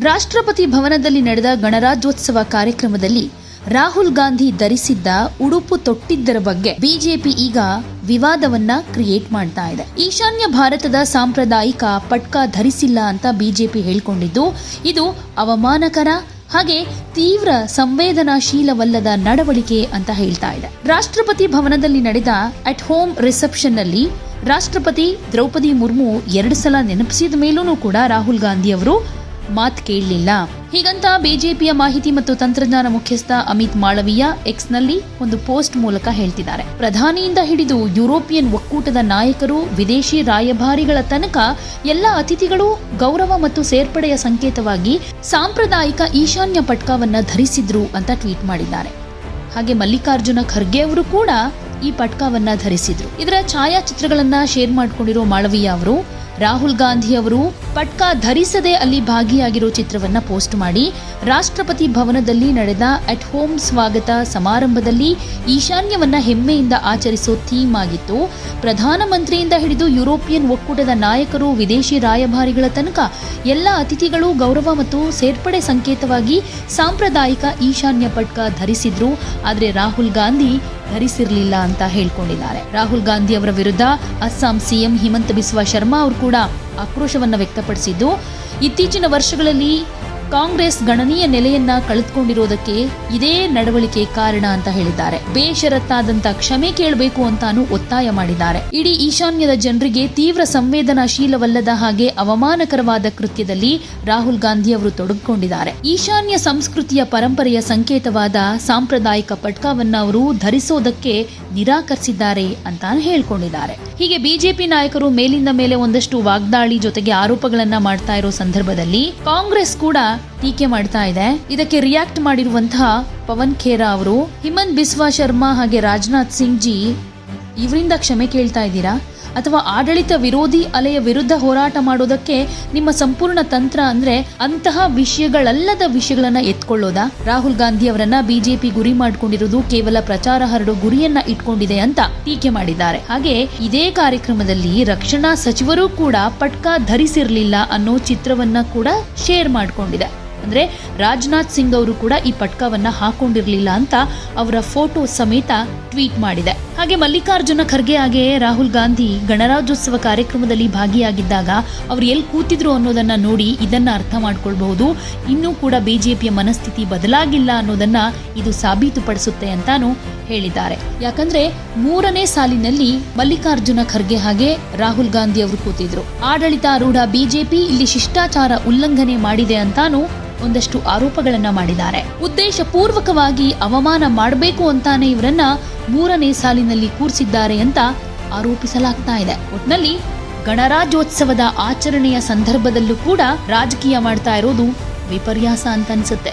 ರಾಷ್ಟ್ರಪತಿ ಭವನದಲ್ಲಿ ನಡೆದ ಗಣರಾಜ್ಯೋತ್ಸವ ಕಾರ್ಯಕ್ರಮದಲ್ಲಿ ರಾಹುಲ್ ಗಾಂಧಿ ಧರಿಸಿದ್ದ ಉಡುಪು ತೊಟ್ಟಿದ್ದರ ಬಗ್ಗೆ ಬಿಜೆಪಿ ಈಗ ವಿವಾದವನ್ನ ಕ್ರಿಯೇಟ್ ಮಾಡ್ತಾ ಇದೆ. ಈಶಾನ್ಯ ಭಾರತದ ಸಾಂಪ್ರದಾಯಿಕ ಪಟ್ಕಾ ಧರಿಸಿಲ್ಲ ಅಂತ ಬಿಜೆಪಿ ಹೇಳ್ಕೊಂಡಿದ್ದು ಇದು ಅವಮಾನಕರ ಹಾಗೆ ತೀವ್ರ ಸಂವೇದನಾಶೀಲವಲ್ಲದ ನಡವಳಿಕೆ ಅಂತ ಹೇಳ್ತಾ ಇದೆ. ರಾಷ್ಟ್ರಪತಿ ಭವನದಲ್ಲಿ ನಡೆದ ಅಟ್ ಹೋಮ್ ರಿಸೆಪ್ಷನ್ ನಲ್ಲಿ ರಾಷ್ಟ್ರಪತಿ ದ್ರೌಪದಿ ಮುರ್ಮು 2 ಸಲ ನೆನಪಿಸಿದ ಮೇಲೂ ಕೂಡ ರಾಹುಲ್ ಗಾಂಧಿ ಅವರು ಮಾತು ಕೇಳಲಿಲ್ಲ. ಹೀಗಂತ ಬಿಜೆಪಿಯ ಮಾಹಿತಿ ಮತ್ತು ತಂತ್ರಜ್ಞಾನ ಮುಖ್ಯಸ್ಥ ಅಮಿತ್ ಮಾಳವೀಯ ಎಕ್ಸ್ ನಲ್ಲಿ ಒಂದು ಪೋಸ್ಟ್ ಮೂಲಕ ಹೇಳ್ತಿದ್ದಾರೆ. ಪ್ರಧಾನಿಯಿಂದ ಹಿಡಿದು ಯುರೋಪಿಯನ್ ಒಕ್ಕೂಟದ ನಾಯಕರು, ವಿದೇಶಿ ರಾಯಭಾರಿಗಳ ತನಕ ಎಲ್ಲ ಅತಿಥಿಗಳು ಗೌರವ ಮತ್ತು ಸೇರ್ಪಡೆಯ ಸಂಕೇತವಾಗಿ ಸಾಂಪ್ರದಾಯಿಕ ಈಶಾನ್ಯ ಪಟ್ಕಾವನ್ನ ಧರಿಸಿದ್ರು ಅಂತ ಟ್ವೀಟ್ ಮಾಡಿದ್ದಾರೆ. ಹಾಗೆ ಮಲ್ಲಿಕಾರ್ಜುನ ಖರ್ಗೆ ಅವರು ಕೂಡ ಈ ಪಟ್ಕಾವನ್ನ ಧರಿಸಿದ್ರು. ಇದರ ಛಾಯಾಚಿತ್ರಗಳನ್ನ ಶೇರ್ ಮಾಡಿಕೊಂಡಿರೋ ಮಾಳವೀಯ ಅವರು ರಾಹುಲ್ ಗಾಂಧಿ ಅವರು ಪಟ್ಕಾ ಧರಿಸದೆ ಅಲ್ಲಿ ಭಾಗಿಯಾಗಿರೋ ಚಿತ್ರವನ್ನ ಪೋಸ್ಟ್ ಮಾಡಿ ರಾಷ್ಟ್ರಪತಿ ಭವನದಲ್ಲಿ ನಡೆದ ಅಟ್ ಹೋಮ್ ಸ್ವಾಗತ ಸಮಾರಂಭದಲ್ಲಿ ಈಶಾನ್ಯವನ್ನ ಹೆಮ್ಮೆಯಿಂದ ಆಚರಿಸೋ ಥೀಮ್ ಆಗಿತ್ತು. ಪ್ರಧಾನಮಂತ್ರಿಯಿಂದ ಹಿಡಿದು ಯುರೋಪಿಯನ್ ಒಕ್ಕೂಟದ ನಾಯಕರು, ವಿದೇಶಿ ರಾಯಭಾರಿಗಳ ತನಕ ಎಲ್ಲ ಅತಿಥಿಗಳು ಗೌರವ ಮತ್ತು ಸೇರ್ಪಡೆ ಸಂಕೇತವಾಗಿ ಸಾಂಪ್ರದಾಯಿಕ ಈಶಾನ್ಯ ಪಟ್ಕಾ ಧರಿಸಿದ್ರು. ಆದರೆ ರಾಹುಲ್ ಗಾಂಧಿ ಧರಿಸಿರಲಿಲ್ಲ ಅಂತ ಹೇಳ್ಕೊಂಡಿದ್ದಾರೆ. ರಾಹುಲ್ ಗಾಂಧಿ ಅವರ ವಿರುದ್ಧ ಅಸ್ಸಾಂ ಸಿಎಂ ಹಿಮಂತ ಬಿಸ್ವಾ ಶರ್ಮಾ ಅವರು ಕೂಡ ಆಕ್ರೋಶವನ್ನ ವ್ಯಕ್ತಪಡಿಸಿದ್ದು, ಇತ್ತೀಚಿನ ವರ್ಷಗಳಲ್ಲಿ ಕಾಂಗ್ರೆಸ್ ಗಣನೀಯ ನೆಲೆಯನ್ನ ಕಳೆದುಕೊಂಡಿರೋದಕ್ಕೆ ಇದೇ ನಡವಳಿಕೆ ಕಾರಣ ಅಂತ ಹೇಳಿದ್ದಾರೆ. ಬೇಷರತ್ತಾದಂತ ಕ್ಷಮೆ ಕೇಳಬೇಕು ಅಂತಾನು ಒತ್ತಾಯ ಮಾಡಿದ್ದಾರೆ. ಇಡೀ ಈಶಾನ್ಯದ ಜನರಿಗೆ ತೀವ್ರ ಸಂವೇದನಾಶೀಲವಲ್ಲದ ಹಾಗೆ ಅವಮಾನಕರವಾದ ಕೃತ್ಯದಲ್ಲಿ ರಾಹುಲ್ ಗಾಂಧಿ ಅವರು ತೊಡಗಿಕೊಂಡಿದ್ದಾರೆ. ಈಶಾನ್ಯ ಸಂಸ್ಕೃತಿಯ ಪರಂಪರೆಯ ಸಂಕೇತವಾದ ಸಾಂಪ್ರದಾಯಿಕ ಪಟ್ಕಾವನ್ನ ಅವರು ಧರಿಸೋದಕ್ಕೆ ನಿರಾಕರಿಸಿದ್ದಾರೆ ಅಂತ ಹೇಳ್ಕೊಂಡಿದ್ದಾರೆ. ಹೀಗೆ ಬಿಜೆಪಿ ನಾಯಕರು ಮೇಲಿಂದ ಮೇಲೆ ಒಂದಷ್ಟು ವಾಗ್ದಾಳಿ ಜೊತೆಗೆ ಆರೋಪಗಳನ್ನ ಮಾಡ್ತಾ ಇರೋ ಸಂದರ್ಭದಲ್ಲಿ ಕಾಂಗ್ರೆಸ್ ಕೂಡ ಟೀಕೆ ಮಾಡ್ತಾ ಇದೆ. ಇದಕ್ಕೆ ರಿಯಾಕ್ಟ್ ಮಾಡಿರುವಂತಹ ಪವನ್ ಖೇರಾ ಅವರು ಹಿಮಂತ್ ಬಿಸ್ವಾ ಶರ್ಮಾ ಹಾಗೆ ರಾಜನಾಥ್ ಸಿಂಗ್ ಜಿ ಇವರಿಂದ ಕ್ಷಮೆ ಕೇಳ್ತಾ ಇದ್ದೀರಾ ಅಥವಾ ಆಡಳಿತ ವಿರೋಧಿ ಅಲೆಯ ವಿರುದ್ಧ ಹೋರಾಟ ಮಾಡೋದಕ್ಕೆ ನಿಮ್ಮ ಸಂಪೂರ್ಣ ತಂತ್ರ ಅಂದ್ರೆ ಅಂತಹ ವಿಷಯಗಳಲ್ಲದ ವಿಷಯಗಳನ್ನ ಎತ್ಕೊಳ್ಳೋದಾ? ರಾಹುಲ್ ಗಾಂಧಿ ಅವರನ್ನ ಬಿಜೆಪಿ ಗುರಿ ಮಾಡಿಕೊಂಡಿರುವುದು ಕೇವಲ ಪ್ರಚಾರ ಹರಡೋ ಗುರಿಯನ್ನ ಇಟ್ಕೊಂಡಿದೆ ಅಂತ ಟೀಕೆ ಮಾಡಿದ್ದಾರೆ. ಹಾಗೆ ಇದೇ ಕಾರ್ಯಕ್ರಮದಲ್ಲಿ ರಕ್ಷಣಾ ಸಚಿವರು ಕೂಡ ಪಟ್ಕಾ ಧರಿಸಿರ್ಲಿಲ್ಲ ಅನ್ನೋ ಚಿತ್ರವನ್ನ ಕೂಡ ಶೇರ್ ಮಾಡಿಕೊಂಡಿದೆ. ಅಂದ್ರೆ ರಾಜನಾಥ್ ಸಿಂಗ್ ಅವರು ಕೂಡ ಈ ಪಟ್ಕಾವನ್ನ ಹಾಕೊಂಡಿರ್ಲಿಲ್ಲ ಅಂತ ಅವರ ಫೋಟೋ ಸಮೇತ ಟ್ವೀಟ್ ಮಾಡಿದೆ. ಹಾಗೆ ಮಲ್ಲಿಕಾರ್ಜುನ ಖರ್ಗೆ ಹಾಗೆ ರಾಹುಲ್ ಗಾಂಧಿ ಗಣರಾಜ್ಯೋತ್ಸವ ಕಾರ್ಯಕ್ರಮದಲ್ಲಿ ಭಾಗಿಯಾಗಿದ್ದಾಗ ಅವರು ಎಲ್ಲಿ ಕೂತಿದ್ರು ಅನ್ನೋದನ್ನ ನೋಡಿ ಇದನ್ನ ಅರ್ಥ ಮಾಡ್ಕೊಳ್ಬಹುದು. ಇನ್ನೂ ಕೂಡ ಬಿಜೆಪಿಯ ಮನಸ್ಥಿತಿ ಬದಲಾಗಿಲ್ಲ ಅನ್ನೋದನ್ನ ಇದು ಸಾಬೀತುಪಡಿಸುತ್ತೆ ಅಂತಾನು ಹೇಳಿದ್ದಾರೆ. ಯಾಕಂದ್ರೆ 3ನೇ ಸಾಲಿನಲ್ಲಿ ಮಲ್ಲಿಕಾರ್ಜುನ ಖರ್ಗೆ ಹಾಗೆ ರಾಹುಲ್ ಗಾಂಧಿ ಅವರು ಕೂತಿದ್ರು. ಆಡಳಿತಾರೂಢ ಬಿಜೆಪಿ ಇಲ್ಲಿ ಶಿಷ್ಟಾಚಾರ ಉಲ್ಲಂಘನೆ ಮಾಡಿದೆ ಅಂತಾನು ಒಂದಷ್ಟು ಆರೋಪಗಳನ್ನ ಮಾಡಿದ್ದಾರೆ. ಉದ್ದೇಶ ಪೂರ್ವಕವಾಗಿ ಅವಮಾನ ಮಾಡಬೇಕು ಅಂತಾನೆ ಇವರನ್ನ 3ನೇ ಸಾಲಿನಲ್ಲಿ ಕೂರಿಸಿದ್ದಾರೆ ಅಂತ ಆರೋಪಿಸಲಾಗ್ತಾ ಇದೆ. ಒಟ್ನಲ್ಲಿ ಗಣರಾಜ್ಯೋತ್ಸವದ ಆಚರಣೆಯ ಸಂದರ್ಭದಲ್ಲೂ ಕೂಡ ರಾಜಕೀಯ ಮಾಡ್ತಾ ಇರೋದು ವಿಪರ್ಯಾಸ ಅಂತ ಅನ್ಸುತ್ತೆ.